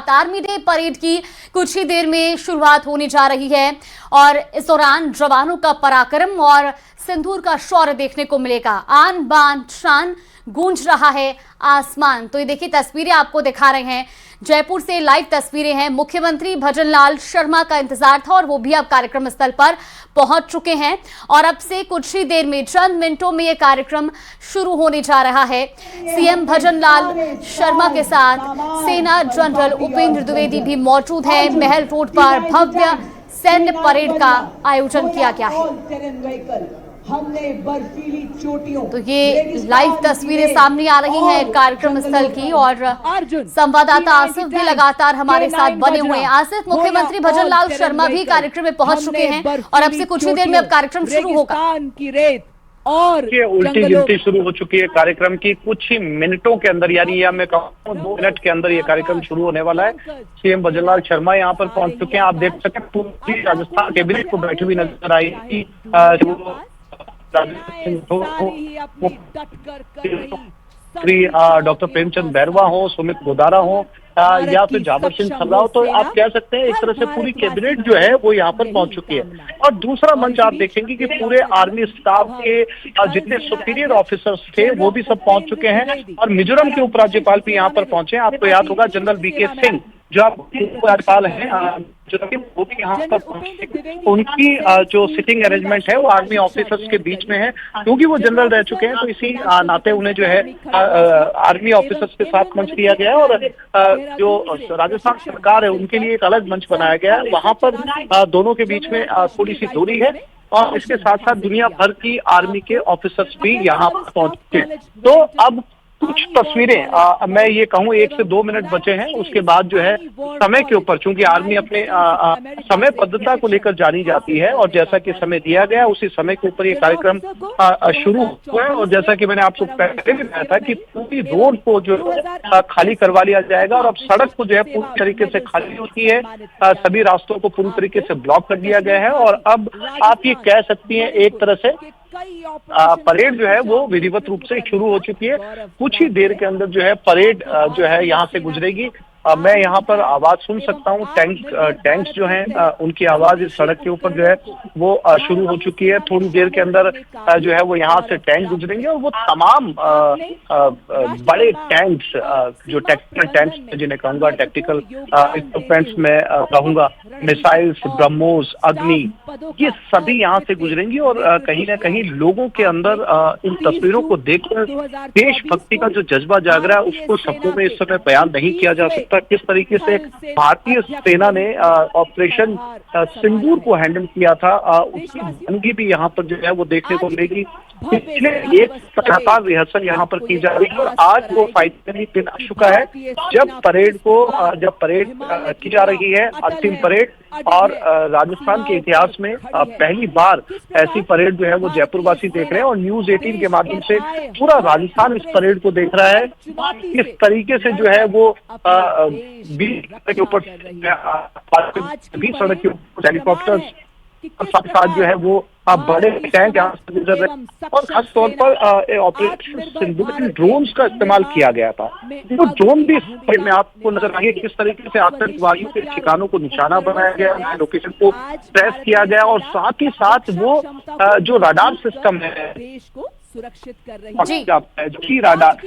शुरुआत army day parade की कुछ ही देर में शुरुआत होने जा रही है और इस दौरान जवानों का पराक्रम और सिंदूर का शौर्य देखने को मिलेगा। आन बान शान गूंज रहा है आसमान। तो ये देखिए तस्वीरें आपको दिखा रहे हैं, जयपुर से लाइव तस्वीरें हैं। मुख्यमंत्री भजनलाल शर्मा का इंतजार था और वो भी अब कार्यक्रम स्थल पर पहुंच चुके हैं और अब से कुछ ही देर में चंद मिनटों में ये कार्यक्रम शुरू होने जा रहा है। सीएम भजनलाल शर्मा के साथ सेना जनरल उपेंद्र द्विवेदी भी मौजूद हैं। महल रोड पर भव्य सैन्य परेड का आयोजन किया गया है। हमने बर्फीली चोटियों तो ये लाइव तस्वीरें सामने आ रही हैं कार्यक्रम स्थल की और संवाददाता आसिफ भी लगातार हमारे साथ बने हुए हैं। आसिफ, मुख्यमंत्री भजनलाल शर्मा भी कार्यक्रम में पहुंच चुके हैं और अब से कुछ ही देर में अब कार्यक्रम शुरू होगा और उल्टी गिनती शुरू हो चुकी है कार्यक्रम की। कुछ ही मिनटों के अंदर, यानी या मैं कहूँ 2 मिनट के अंदर ये कार्यक्रम शुरू होने वाला है। सीएम भजनलाल शर्मा यहाँ पर पहुंच चुके हैं। आप देख सकते हैं पूरी राजस्थान कैबिनेट को बैठी हुई नजर आई। डॉक्टर प्रेमचंद बैरवा हो, सुमित गोदारा हो या फिर जाबर सिंह खर्रा हो, तो आप कह सकते हैं एक तरह से पूरी कैबिनेट जो है वो यहाँ पर पहुंच चुकी है। और दूसरा मंच आप देखेंगे कि पूरे आर्मी स्टाफ के जितने सुपीरियर ऑफिसर्स थे वो भी सब पहुंच चुके हैं और मिजोरम के उपराज्यपाल भी यहाँ पर पहुंचे। आपको याद होगा जनरल बीके सिंह जो आप उपराज्यपाल हैं वो भी यहाँ पर पहुंचे। उनकी जो सिटिंग अरेंजमेंट है वो आर्मी ऑफिसर्स के बीच में है, क्योंकि वो जनरल रह चुके हैं तो इसी नाते उन्हें जो है आर्मी ऑफिसर्स के साथ मंच दिया गया है। और जो राजस्थान सरकार है उनके लिए एक अलग मंच बनाया गया है। वहां पर दोनों के बीच में थोड़ी सी दूरी है और इसके साथ साथ दुनिया भर की आर्मी के ऑफिसर्स भी यहाँ पर पहुंचे। तो अब कुछ तस्वीरें मैं ये कहूँ 1 से 2 मिनट बचे हैं, उसके बाद जो है समय के ऊपर, चूंकि आर्मी अपने समय बद्धता को लेकर जानी जाती है और जैसा कि समय दिया गया उसी समय के ऊपर ये कार्यक्रम शुरू हुआ है। और जैसा कि मैंने आपको पहले भी बताया था कि पूरी रोड को जो खाली करवा लिया जाएगा और अब सड़क को जो है पूरी तरीके से खाली होती है। सभी रास्तों को पूरी तरीके से ब्लॉक कर दिया गया है और अब आप ये कह सकती हैं एक तरह से परेड जो है वो विधिवत रूप से शुरू हो चुकी है। कुछ ही देर के अंदर जो है परेड जो है यहाँ से गुजरेगी। मैं यहाँ पर आवाज सुन सकता हूँ, टैंक्स जो हैं उनकी आवाज इस सड़क के ऊपर जो है वो शुरू हो चुकी है। थोड़ी देर के अंदर जो है वो यहाँ से टैंक गुजरेंगे और वो तमाम बड़े टैंक्स जो टेक्टिकल टैंक्स जिन्हें कहूँगा, टेक्टिकल इक्विपमेंट्स में कहूँगा, मिसाइल्स, ब्रह्मोस, अग्नि, ये सभी यहाँ से गुजरेंगी। और कहीं ना कहीं लोगों के अंदर इन तस्वीरों को देखकर देशभक्ति का जो जज्बा जाग रहा है उसको शब्दों में इस समय बयान नहीं किया जा सकता। किस तरीके से भारतीय सेना ने ऑपरेशन सिंदूर को हैंडल किया था उसकी भंगी भी यहाँ पर जो है वो देखने को मिलेगी। पिछले एक लगातार रिहर्सल यहाँ पर की जा रही है और आज वो फाइनली दिन आ चुका है जब परेड की जा रही है, अंतिम परेड। और राजस्थान के इतिहास में पहली बार ऐसी परेड जो है वो जयपुर वासी देख रहे हैं और न्यूज 18 के माध्यम से पूरा राजस्थान इस परेड को देख रहा है। किस तरीके से जो है वो बीच के ऊपर सड़क के ऊपर हेलीकॉप्टर्स साथ साथ जो है वो बड़े टैंक यहाँ से गुजर रहे हैं और खास तौर पर ऑपरेशन सिंदूर में ड्रोन्स का इस्तेमाल किया गया था। वो ड्रोन भी में आपको नजर आएंगे किस तरीके से आतंकवादियों के ठिकानों को निशाना बनाया गया, लोकेशन को ट्रेस किया गया और साथ ही साथ वो जो रडार सिस्टम है सुरक्षित कर रही है, जो कि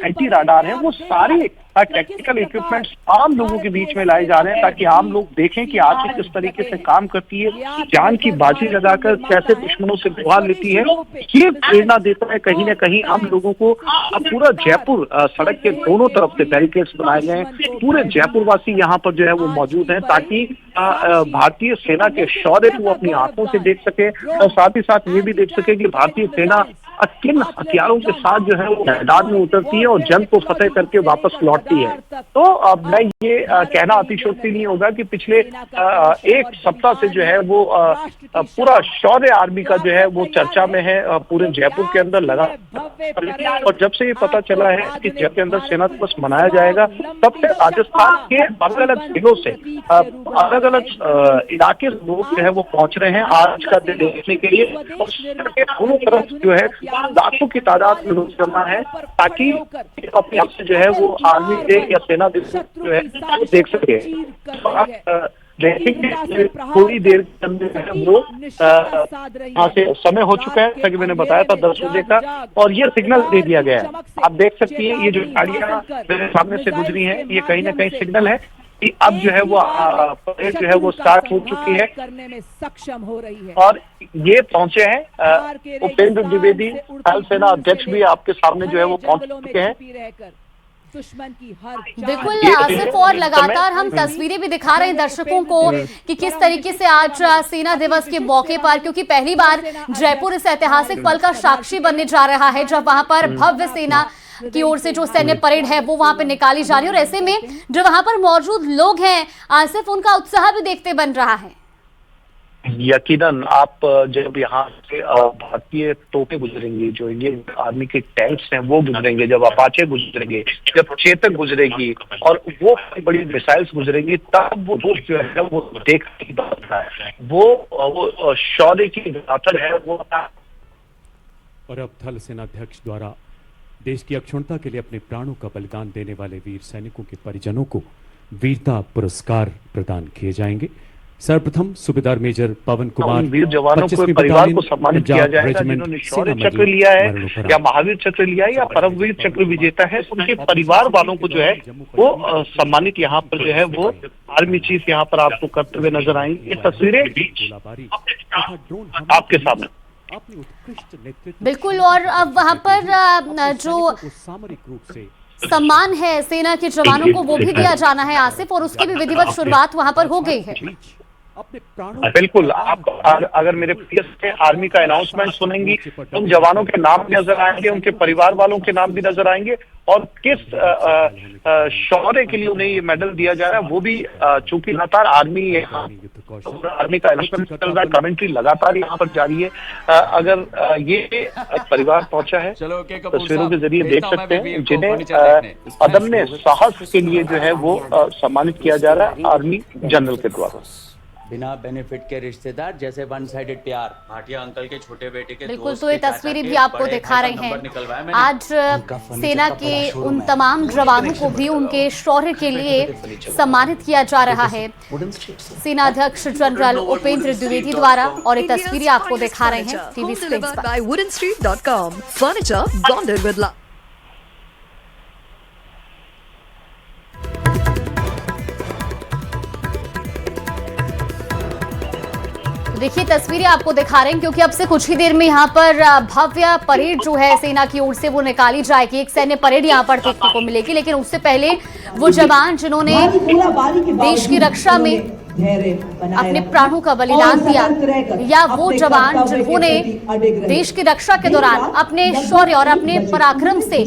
एंटी राडार है, वो सारे टेक्निकल इक्विपमेंट्स आम लोगों के बीच में लाए जा रहे हैं ताकि आम लोग देखें कि आर्मी किस तरीके से काम करती है, जान की बाजी लगाकर कैसे दुश्मनों से गुहार लेती है। ये प्रेरणा देता है कहीं ना कहीं आम लोगों को। पूरा जयपुर सड़क के दोनों तरफ से बैरिकेड्स बनाए गए हैं, पूरे जयपुर वासी यहाँ पर जो है वो मौजूद हैं ताकि भारतीय सेना के शौर्य को अपनी आंखों से देख सके और साथ ही साथ ये भी देख सके कि भारतीय सेना किन हथियारों के साथ जो है वो मैदान में उतरती है और जंग को फतेह करके वापस लौटती है। तो अब मैं ये कहना अतिशयोक्ति नहीं होगा कि पिछले एक सप्ताह से जो है वो पूरा शौर्य आर्मी का जो है वो चर्चा में है पूरे जयपुर के अंदर लगा। और जब से ये पता चला है कि जयपुर के अंदर सेना दिवस मनाया जाएगा तब से राजस्थान के अलग अलग जिलों से अलग अलग इलाके लोग जो है वो पहुंच रहे हैं आज का दिन देखने के लिए। और दोनों तरफ जो है लाखों की तादाद में लोग जमा है ताकि अपने आप से जो है वो आर्मी डे या सेना दिवस जो है वो देख सके। तो आप देखेंगे थोड़ी देर के अंदर वो यहाँ से समय हो चुका है, जैसा कि मैंने बताया था 10 बजे का, और ये सिग्नल दे दिया गया है। आप देख सकती हैं ये जो गाड़ियां मेरे सामने से गुजरी हैं, ये कहीं ना कहीं सिग्नल है कि अब जो है वो परेड जो है वो स्टार्ट हो चुकी है करने में सक्षम हो रही है। और ये पहुंचे हैं उपेंद्र द्विवेदी, थल सेना अध्यक्ष भी आपके सामने जो है वो पहुंच चुके हैं। दुश्मन की हर बिल्कुल आसिफ, और लगातार हम तस्वीरें भी दिखा रहे हैं दर्शकों को कि किस तरीके से आज सेना दिवस के मौके पर, क्योंकि पहली बार जयपुर इस ऐतिहासिक पल का साक्षी बनने जा रहा है जब वहां पर भव्य सेना की ओर से जो सैन्य परेड है वो वहां पर निकाली जा रही है, और ऐसे में जो वहां पर मौजूद लोग हैं आसिफ, उनका उत्साह भी देखते बन रहा है। यकीनन आप जब यहाँ से भारतीय तोपें गुजरेंगी, जो इंडियन आर्मी के टैंक्स हैं वो गुजरेंगे, जब अपाचे गुजरेंगे, जब चेतक गुजरेगी और वो बड़ी मिसाइल्स गुजरेंगी, तब वो दोस्त जो है वो देख की बात है, वो शौर्य की गाथर है वो। और अब थल सेनाध्यक्ष द्वारा देश की अक्षुण्णता के लिए अपने प्राणों का बलिदान देने वाले वीर सैनिकों के परिजनों को वीरता पुरस्कार प्रदान किए जाएंगे। सर्वप्रथम सूबेदार मेजर पवन कुमार वीर जवानों को परिवार को सम्मानित किया जाएगा जिन्होंने शौर्य चक्र लिया है या महावीर चक्र लिया है या परमवीर चक्र विजेता है, उनके परिवार वालों को जो है वो सम्मानित यहाँ पर जो है वो आर्मी चीफ यहाँ पर आपको करते हुए नजर आएंगे। ये तस्वीरें आपके सामने बिल्कुल, और अब वहां पर जो सामरिक रूप से सम्मान है सेना के जवानों को वो भी दिया जाना है आसिफ, और उसकी भी विधिवत शुरुआत वहां पर हो गई है। बिल्कुल, आप अगर मेरे पीएस के आर्मी का अनाउंसमेंट सुनेंगी तो उन जवानों के नाम भी नजर आएंगे, उनके परिवार वालों के नाम भी नजर आएंगे, और किस शौर्य के लिए उन्हें ये मेडल दिया जा रहा है वो भी, चूंकि लगातार आर्मी का अनाउंसमेंट चल रहा है, कमेंट्री लगातार यहाँ पर जारी है। अगर ये परिवार पहुंचा है तस्वीरों के जरिए देख सकते हैं, जिन्हें अदम्य साहस के लिए जो है वो सम्मानित किया जा रहा है आर्मी जनरल के द्वारा। बिना बेनिफिट के रिश्तेदार, जैसे वन साइडेड प्यार। भाटिया अंकल के छोटे बेटे के बिल्कुल, तो ये तस्वीरें भी आपको दिखा रहे हैं। आज सेना के उन तमाम जवानों को भी उनके शौर्य के लिए सम्मानित किया जा रहा है सेना अध्यक्ष जनरल उपेंद्र द्विवेदी द्वारा, और ये तस्वीरें आपको दिखा रहे हैं टीवी स्क्रीन पर। woodenstreet.com Furniture bonded with love. देखिए तस्वीरें आपको दिखा रहे हैं, क्योंकि अब से कुछ ही देर में यहाँ पर भव्य परेड जो है सेना की ओर से वो निकाली जाएगी। एक सैन्य परेड यहाँ पर देखने को मिलेगी, लेकिन उससे पहले वो जवान जिन्होंने देश की रक्षा में अपने प्राणों का बलिदान दिया, या वो जवान जिन्होंने देश की रक्षा के दौरान अपने शौर्य और अपने पराक्रम से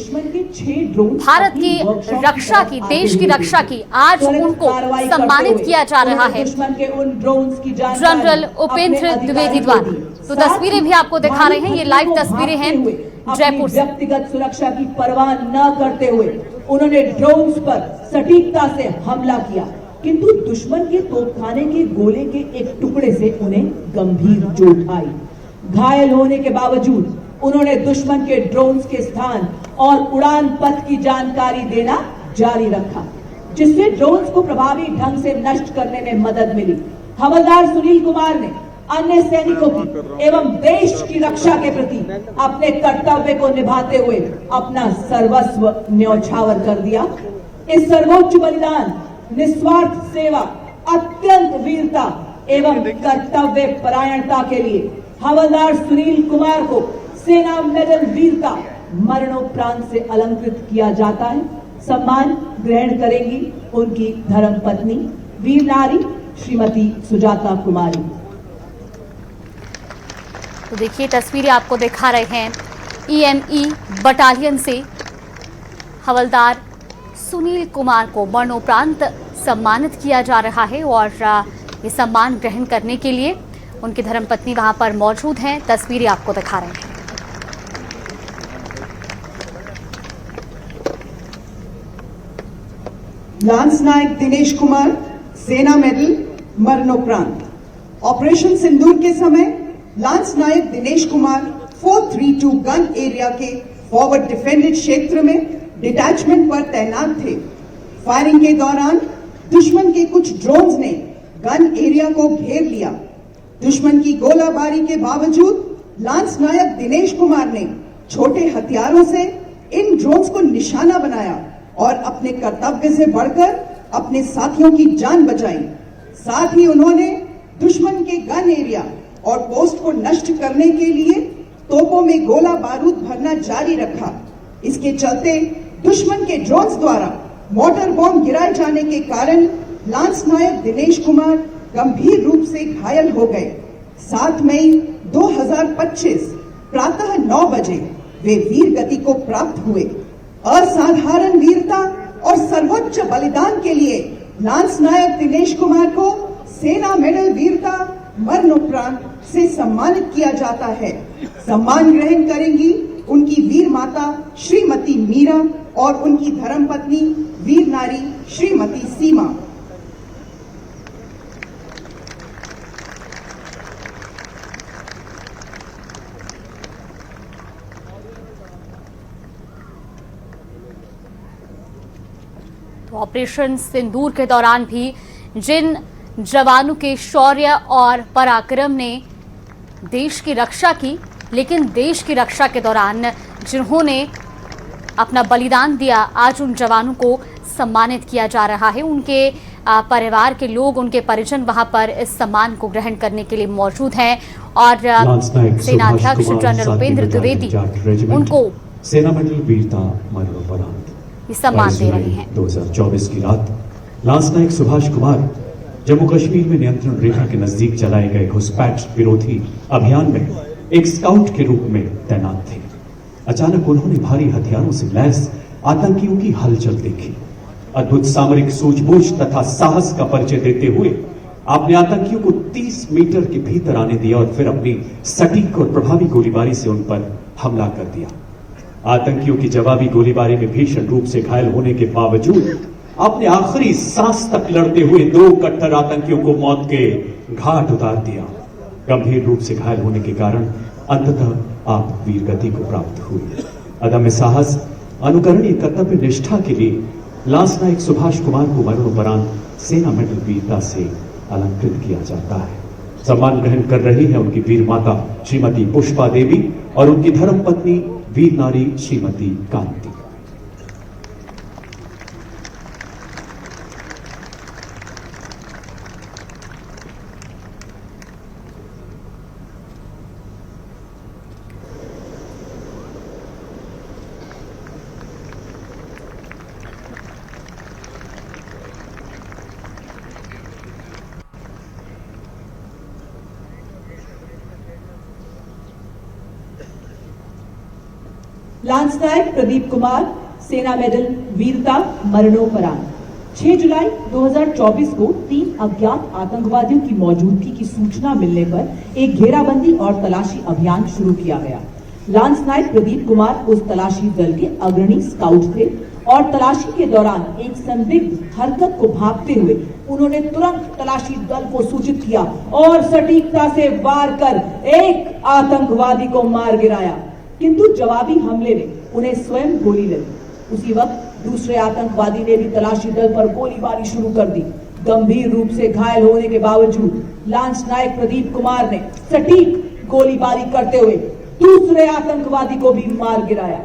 भारत की रक्षा की, देश की रक्षा की, आज उनको सम्मानित किया जा रहा है जनरल उपेंद्र द्विवेदी द्वारा। तो तस्वीरें भी आपको दिखा रहे हैं, ये लाइव तस्वीरें हैं जयपुर से। व्यक्तिगत सुरक्षा की परवाह न करते हुए उन्होंने ड्रोन्स पर सटीकता से हमला किया, किंतु दुश्मन के तोपखाने के गोले के एक टुकड़े से उन्हें गंभीर चोट आई। घायल होने के बावजूद उन्होंने दुश्मन के ड्रोन्स के स्थान और उड़ान पथ की जानकारी देना जारी रखा, जिससे ड्रोन्स को प्रभावी ढंग से नष्ट करने में मदद मिली। हवलदार सुनील कुमार ने अन्य सैनिकों की एवं देश की रक्षा के प्रति अपने कर्तव्य को निभाते हुए अपना सर्वस्व न्यौछावर कर दिया। इस सर्वोच्च बलिदान, निस्वार्थ सेवा, अत्यंत वीरता एवं कर्तव्य परायणता के लिए हवलदार सुनील कुमार को सेना मेडल वीरता मरणोपरांत से अलंकृत किया जाता है। सम्मान ग्रहण करेंगी उनकी धर्मपत्नी वीर नारी श्रीमती सुजाता कुमारी। तो देखिए तस्वीरें आपको दिखा रहे हैं EME बटालियन से हवलदार सुनील कुमार को मरणोपरांत सम्मानित किया जा रहा है, और ये सम्मान ग्रहण करने के लिए उनकी धर्मपत्नी वहां पर मौजूद हैं। तस्वीरें आपको दिखा रहे हैं। लांस नायक दिनेश कुमार, सेना मेडल मरणोपरांत। ऑपरेशन सिंदूर के समय लांस नायक दिनेश कुमार 432 गन एरिया के फॉरवर्ड डिफेंडेड क्षेत्र में डिटैचमेंट पर तैनात थे। फायरिंग के दौरान दुश्मन के कुछ ड्रोन्स ने गन एरिया को घेर लिया। दुश्मन की गोलाबारी के बावजूद लांस नायक दिनेश कुमार ने छोटे हथियारों से इन ड्रोन्स को निशाना बनाया और अपने कर्तव्य से बढ़कर अपने साथियों की जान बचाई। साथ ही उन्होंने दुश्मन के गन एरिया और पोस्ट को नष्ट करने के लिए तोपों में गोला बारूद भरना जारी रखा। इसके चलते दुश्मन के ड्रोन्स द्वारा मॉर्टर बॉम्ब गिराए जाने के कारण लांस नायक दिनेश कुमार गंभीर रूप से घायल हो गए। 7 मई 2025 प्रातः 9 बजे वे वीर गति को प्राप्त हुए। असाधारण वीरता और सर्वोच्च बलिदान के लिए लांस नायक दिनेश कुमार को सेना मेडल वीरता मरणोपरांत से सम्मानित किया जाता है। सम्मान ग्रहण करेंगी उनकी वीर माता श्रीमती मीरा और उनकी धर्मपत्नी वीर नारी श्रीमती सीमा। तो ऑपरेशन सिंदूर के दौरान भी जिन जवानों के शौर्य और पराक्रम ने देश की रक्षा की, लेकिन देश की रक्षा के दौरान जिन्होंने अपना बलिदान दिया, आज उन जवानों को सम्मानित किया जा रहा है। उनके परिवार के लोग, उनके परिजन वहां पर इस सम्मान को ग्रहण करने के लिए मौजूद हैं और सेनाध्यक्ष जनरल उपेंद्र द्विवेदी उनको सेना मेडल वीरता मरणोपरांत सम्मान दे रहे हैं। 2024 की रात लांस नायक सुभाष कुमार जम्मू कश्मीर में नियंत्रण रेखा के नजदीक चलाए गए घुसपैठ विरोधी अभियान में एक स्काउट के रूप में तैनात थे। अचानक उन्होंने भारी हथियारों से लैस आतंकियों की हलचल देखी। अद्भुत सामरिक सूझबूझ तथा साहस का परिचय देते हुए आपने आतंकियों को 30 मीटर के भीतर आने दिया और फिर अपनी सटीक और प्रभावी गोलीबारी से उन पर हमला कर दिया। आतंकियों की जवाबी गोलीबारी में भीषण रूप से घायल होने के बावजूद आपने आखिरी सांस तक लड़ते हुए 2 कट्टर आतंकियों को मौत के घाट उतार दिया। गंभीर रूप से घायल होने के कारण अंततः आप वीर गति को प्राप्त हुए। अदम्य साहस, अनुकरणीय कर्तव्य निष्ठा के लिए लांस नायक सुभाष कुमार को मरणोपरांत सेना मेडल वीरता से अलंकृत किया जाता है। सम्मान ग्रहण कर रही है उनकी वीर माता श्रीमती पुष्पा देवी और उनकी धर्मपत्नी वीर नारी श्रीमती कांति। लांस नायक प्रदीप कुमार सेना मेडल वीरता मरणोपरांत। 6 जुलाई 2024 को 3 अज्ञात आतंकवादियों की मौजूदगी की सूचना मिलने पर एक घेराबंदी और तलाशी अभियान शुरू किया गया। लांस नायक प्रदीप कुमार उस तलाशी दल के अग्रणी स्काउट थे और तलाशी के दौरान एक संदिग्ध हरकत को भांपते हुए उन्होंने तुरंत तलाशी दल को सूचित किया और सटीकता से वार कर एक आतंकवादी को मार गिराया, किंतु जवाबी हमले में उन्हें स्वयं गोली लगी। उसी वक्त दूसरे आतंकवादी ने भी तलाशी दल पर गोलीबारी शुरू कर दी। गंभीर रूप से घायल होने के बावजूद लांस नायक प्रदीप कुमार ने सटीक गोलीबारी करते हुए दूसरे आतंकवादी को भी मार गिराया।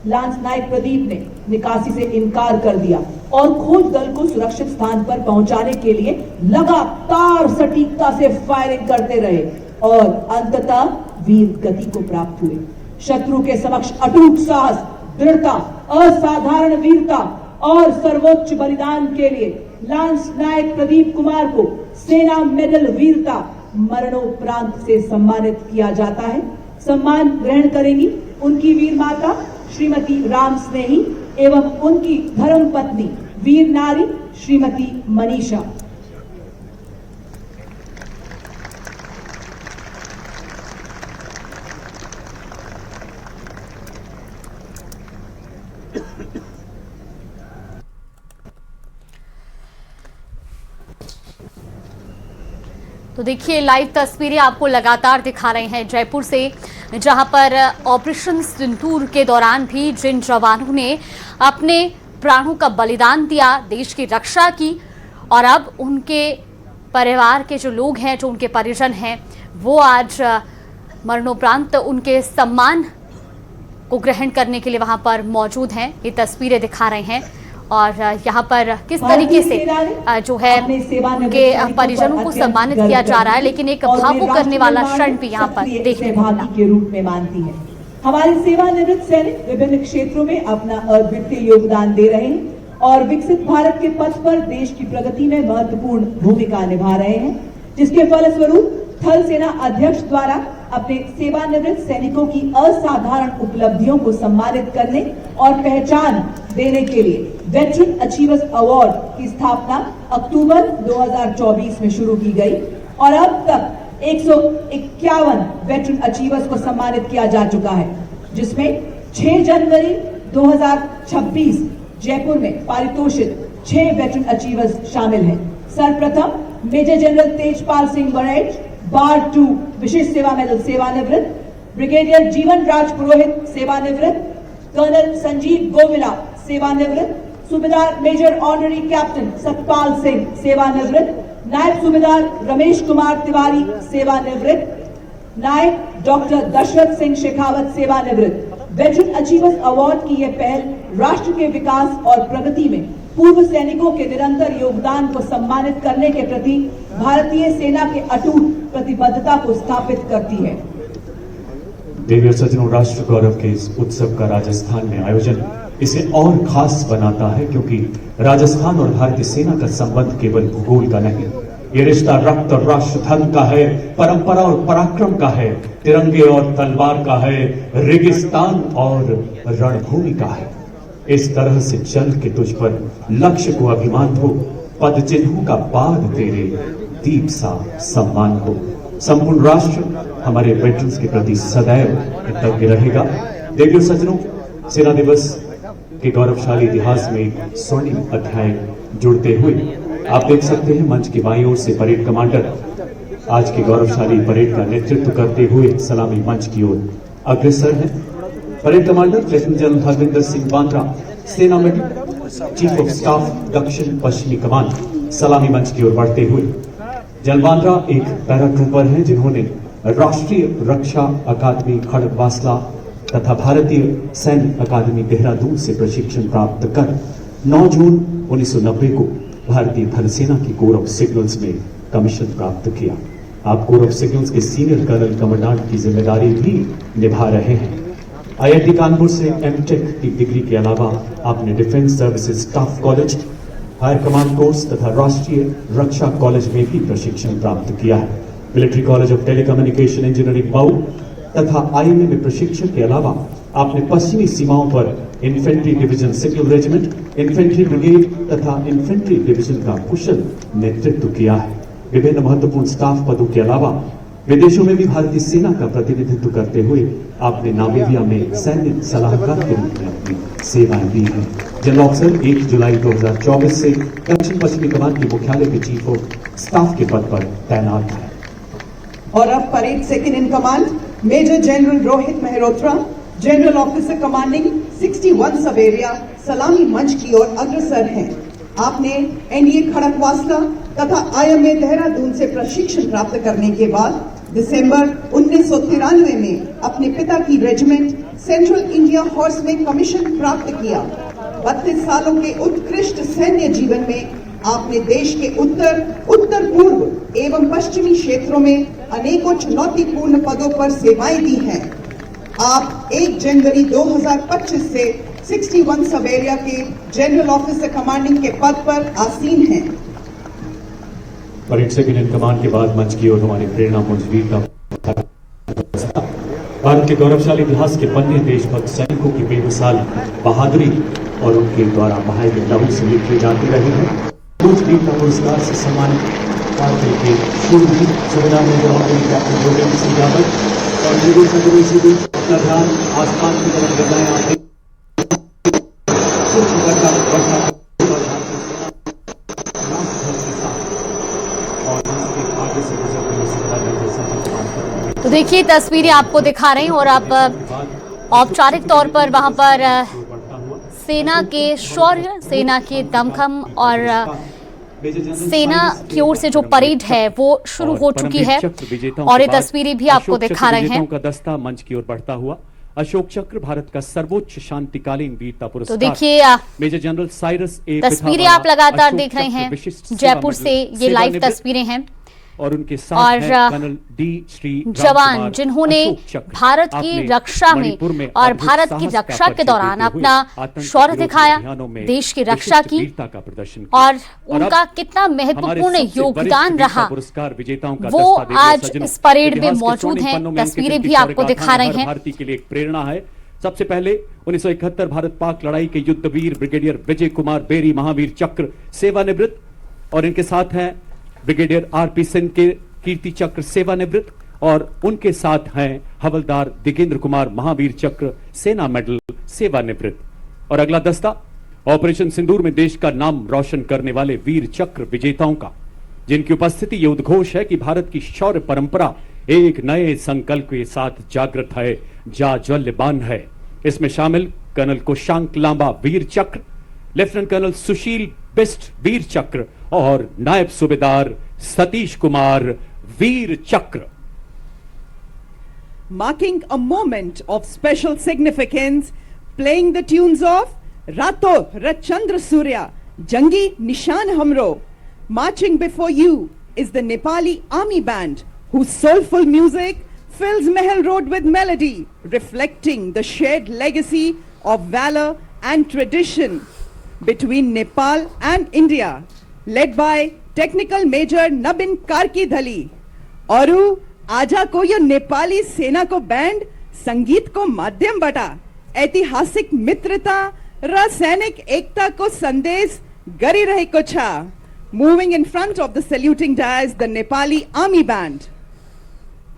लांस नायक प्रदीप ने निकासी से इनकार कर दिया और खोज दल को सुरक्षित स्थान पर पहुंचाने के लिए लगातार सटीकता से फायरिंग करते रहे और अंततः वीर गति को प्राप्त हुए। शत्रु के समक्ष अटूट साहस, दृढ़ता, असाधारण वीरता और सर्वोच्च बलिदान के लिए लांस नायक प्रदीप कुमार को सेना मेडल वीरता मरणोपरांत से सम्मानित किया जाता है। सम्मान ग्रहण करेंगी उनकी वीर माता श्रीमती राम स्नेही एवं उनकी धर्म पत्नी वीर नारी श्रीमती मनीषा। तो देखिए लाइव तस्वीरें आपको लगातार दिखा रहे हैं जयपुर से, जहां पर ऑपरेशन सिंदूर के दौरान भी जिन जवानों ने अपने प्राणों का बलिदान दिया, देश की रक्षा की, और अब उनके परिवार के जो लोग हैं, जो उनके परिजन हैं, वो आज मरणोपरांत उनके सम्मान को ग्रहण करने के लिए वहां पर मौजूद हैं। ये तस्वीरें दिखा रहे हैं और यहाँ पर किस तरीके से जो है उनके परिजनों को सम्मानित किया जा रहा है, लेकिन एक भावुक करने वाला क्षण भी यहाँ पर देखने को मिला। के रूप में मानती है। हमारे सेवानिवृत्त सैनिक विभिन्न क्षेत्रों में अपना अद्वितीय योगदान दे रहे हैं और विकसित भारत के पथ पर देश की प्रगति में महत्वपूर्ण भूमिका निभा रहे हैं, जिसके फलस्वरूप थल सेना अध्यक्ष द्वारा अपने सेवानिवृत्त सैनिकों की असाधारण उपलब्धियों को सम्मानित करने और पहचान देने के लिए वेटरन अचीवर्स अवार्ड की स्थापना अक्टूबर 2024 में शुरू की गई और अब तक 151 वेटरन अचीवर्स को सम्मानित किया जा चुका है, जिसमें 6 जनवरी 2026 जयपुर में पारितोषित 6 वेटरन अचीवर्स शामिल हैं। सर्वप्रथम मेजर जनरल तेजपाल सिंह बड़ैच, बार 2 विशिष्ट सेवा मेडल सेवानिवृत्त, ब्रिगेडियर जीवन राज पुरोहित सेवानिवृत्त, कर्नल संजीव गोविला सेवानिवृत्त, Subedar major honorary captain Satpal Singh सेवानिवृत्त, नायब सूबेदार रमेश कुमार तिवारी सेवानिवृत्त, नायब डॉक्टर दशरथ सिंह शेखावत सेवानिवृत्त। वेटरन अचीवर्स अवार्ड की यह पहल राष्ट्र के विकास और प्रगति में पूर्व सैनिकों के निरंतर योगदान को सम्मानित करने के प्रति भारतीय सेना के अटूट प्रतिबद्धता को स्थापित करती है। देवी और सज्जनों, राष्ट्र गौरव के इस उत्सव का राजस्थान में आयोजन इसे और खास बनाता है, क्योंकि राजस्थान और भारतीय सेना का संबंध केवल भूगोल का नहीं, ये रिश्ता रक्त और राष्ट्र धर्म का है, परंपरा और पराक्रम का है, तिरंगे और तलवार का है, रेगिस्तान और रणभूमि का है। इस तरह से चल के तुझ पर लक्ष्य को अभिमान हो, पद चिन्हों का पाद तेरे दीप सा सम्मान हो। संपूर्ण राष्ट्र हमारे वेटरन्स के प्रति सदैव कृतज्ञ रहेगा। देवियों सज्जनों, सेना दिवस के गौरवशाली इतिहास में एक स्वर्णिम अध्याय जुड़ते हुए आप देख सकते हैं मंच की बाईं ओर से परेड कमांडर आज की गौरवशाली परेड का नेतृत्व करते हुए सलामी मंच की ओर अग्रसर हैं। Parade commander lieutenant general Harvinder Singh Bandra, सेना में चीफ ऑफ स्टाफ दक्षिण पश्चिमी कमान, सलामी मंच की ओर बढ़ते हुए। जनरल बांद्रा एक पैराट्रूपर हैं जिन्होंने राष्ट्रीय रक्षा अकादमी खड़गवासला तथा भारतीय सैन्य अकादमी देहरादून से प्रशिक्षण प्राप्त कर 9 जून 1990 को भारतीय थल सेना की कोर ऑफ सिग्नल्स में कमीशन प्राप्त किया। आप कोर ऑफ सिग्नल्स के सीनियर कर्नल कमांडेंट की जिम्मेदारी भी निभा रहे हैं। IIT कानपुर से एमटेक की डिग्री के अलावा आपने defence services staff college, higher command course तथा राष्ट्रीय रक्षा कॉलेज में भी प्रशिक्षण प्राप्त किया है। Military college of telecommunication engineering Mau तथा IMA में प्रशिक्षण के अलावा आपने पश्चिमी सीमाओं पर infantry division signal regiment, infantry brigade तथा इन्फेंट्री डिवीजन का कुशल नेतृत्व किया है। विभिन्न महत्वपूर्ण स्टाफ पदों के अलावा विदेशों में भी भारतीय सेना का प्रतिनिधित्व करते हुए आपने नामीबिया में सैन्य सलाहकार के रूप में अपनी सेवाएं दी हैं। जनरल ऑफिसर 1 जुलाई 2024 से दक्षिण पश्चिमी कमान के मुख्यालय के चीफ ऑफ स्टाफ के पद पर तैनात है। और अब parade second in command major general Rohit Mehrotra, general officer commanding 61 sub area, सलामी मंच की ओर अग्रसर हैं। आपने NDA खड़गवासला तथा IMA देहरादून से प्रशिक्षण प्राप्त करने के बाद दिसंबर 1993 में अपने पिता की रेजिमेंट सेंट्रल इंडिया हॉर्स में कमीशन प्राप्त किया। 32 सालों के उत्कृष्ट सैन्य जीवन में आपने देश के उत्तर पूर्व एवं पश्चिमी क्षेत्रों में अनेकों चुनौतीपूर्ण पदों पर सेवाएं दी हैं। आप 1 जनवरी 2025 से 61 सब एरिया के जनरल ऑफिसर कमांडिंग के पद पर आसीन हैं। परेड सेकंड इन कमांड के बाद मंच की ओर हमारे प्रेरणापुंज वीर का भारत के गौरवशाली इतिहास के पन्ने देशभक्त सैनिकों की बेमिसाल बहादुरी और उनके द्वारा बहाए गए लहू से लिखे जाते रहे हैं। कुछ वीरता पुरस्कार से सम्मानित भारत के शूरवीर Subedar major honorary captain Jogendra Singh Yadav और मेरे सदस्य सीधे अपना ध्यान आसमान की तरफ लगाएं। आप और तो देखिए तस्वीरें आपको दिखा रहे हैं और आप औपचारिक तौर पर वहां पर सेना के शौर्य, सेना के दमखम और सेना की ओर से जो परेड है वो शुरू हो चुकी है और ये तस्वीरें भी आपको दिखा रहे हैं। का दस्ता मंच की ओर बढ़ता हुआ अशोक चक्र, भारत का सर्वोच्च शांतिकालीन वीरता पुरस्कार। तो देखिए मेजर जनरल साइरस ए तस्वीरें आप लगातार देख रहे हैं, जयपुर से ये लाइव तस्वीरें हैं और उनके साथ हैं कर्नल डी श्री जवान जिन्होंने भारत की रक्षा में और भारत की रक्षा के दौरान अपना शौर्य दिखाया, देश की रक्षा की और उनका कितना महत्वपूर्ण योगदान रहा वो आज इस परेड में मौजूद हैं। तस्वीरें भी आपको दिखा रहे हैं। भारतीय के लिए एक प्रेरणा है। सबसे पहले 1971 भारत पाक लड़ाई के युद्धवीर ब्रिगेडियर विजय कुमार बेरी महावीर चक्र सेवानिवृत्त और इनके साथ हैं ब्रिगेडियर आरपी सिंह के कीर्ति चक्र सेवानिवृत्त और उनके साथ हैं हवलदार दिगेंद्र कुमार महावीर चक्र सेना मेडल सेवानिवृत्त। और अगला दस्ता ऑपरेशन सिंदूर में देश का नाम रोशन करने वाले वीर चक्र विजेताओं का, जिनकी उपस्थिति ये उद्घोष है कि भारत की शौर्य परंपरा एक नए संकल्प के साथ जागृत है, जाज्वल्यमान है। इसमें शामिल कर्नल कुशांक लांबा वीर चक्र, लेफ्टिनेंट कर्नल सुशील बिस्ट वीर चक्र और नायब सूबेदार सतीश कुमार वीर चक्र। Marking a moment of special significance, playing the tunes of Rato Rachandra Surya, Jangi Nishan Hamro. Marching before you is the Nepali Army Band, whose soulful music fills Mehel Road with melody, reflecting the shared legacy of valor and tradition between Nepal and India, led by Technical Major Nabin Karki Dhali. औरु आजा को यो नेपाली सेना को band संगीत को माध्यम बटा ऐतिहासिक मित्रता र सैनिक एकता को संदेश गरी रहे को छा। Moving in front of the saluting dais, the Nepali Army Band.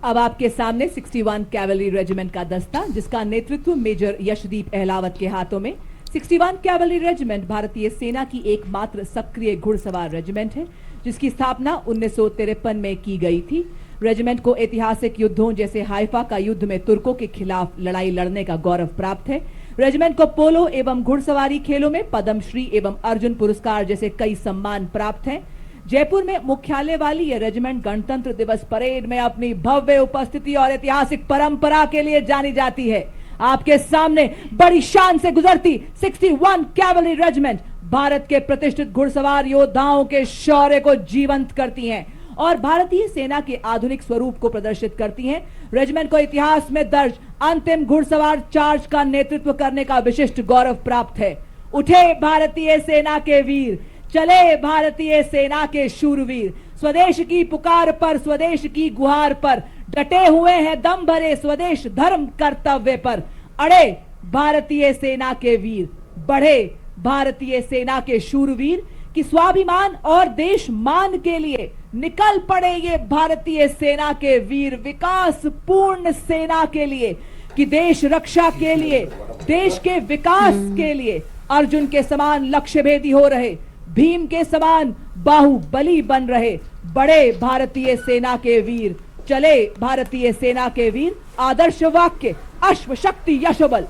अब आपके सामने 61 कैवलरी रेजिमेंट का दस्ता, जिसका नेतृत्व मेजर यशदीप अहलावत के हाथों में। 61 कैवलरी रेजिमेंट भारतीय सेना की एकमात्र सक्रिय घुड़सवार रेजिमेंट है, जिसकी स्थापना 1953 में की गई थी। रेजिमेंट को ऐतिहासिक युद्धों जैसे हाइफा का युद्ध में तुर्कों के खिलाफ लड़ाई लड़ने का गौरव प्राप्त है। रेजिमेंट को पोलो एवं घुड़सवारी खेलों में पद्मश्री एवं अर्जुन पुरस्कार जैसे कई सम्मान प्राप्त हैं। जयपुर में मुख्यालय वाली यह रेजिमेंट गणतंत्र दिवस परेड में अपनी भव्य उपस्थिति और ऐतिहासिक परंपरा के लिए जानी जाती है। आपके सामने बड़ी शान से गुजरती 61 कैवलरी रेजिमेंट भारत के प्रतिष्ठित घुड़सवार योद्धाओं के शौर्य को जीवंत करती हैं और भारतीय सेना के आधुनिक स्वरूप को प्रदर्शित करती हैं। रेजिमेंट को इतिहास में दर्ज अंतिम घुड़सवार चार्ज का नेतृत्व करने का विशिष्ट गौरव प्राप्त है। उठे भारतीय सेना के वीर, चले भारतीय सेना के शूरवीर, स्वदेश की पुकार पर, स्वदेश की गुहार पर डटे हुए हैं दम भरे स्वदेश धर्म कर्तव्य पर। अड़े भारतीय सेना के वीर, बढ़े भारतीय सेना के शूरवीर कि स्वाभिमान और देश मान के लिए निकल पड़े ये भारतीय सेना के वीर, विकास पूर्ण सेना के लिए कि देश रक्षा के लिए, देश के विकास के लिए अर्जुन के समान लक्ष्य भेदी हो रहे, भीम के समान बाहुबली बन रहे। बड़े भारतीय सेना के वीर, चले भारतीय सेना के वीर, आदर्श वाक्य अश्व शक्ति यशोबल।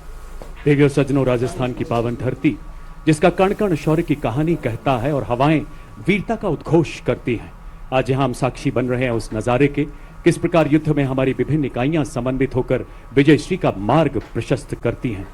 देवियों सज्जनों, राजस्थान की पावन धरती जिसका कण कण शौर्य की कहानी कहता है और हवाएं वीरता का उद्घोष करती हैं। आज यहां हम साक्षी बन रहे हैं उस नजारे के, किस प्रकार युद्ध में हमारी विभिन्न इकाइयां समन्वित होकर विजयश्री का मार्ग प्रशस्त करती हैं।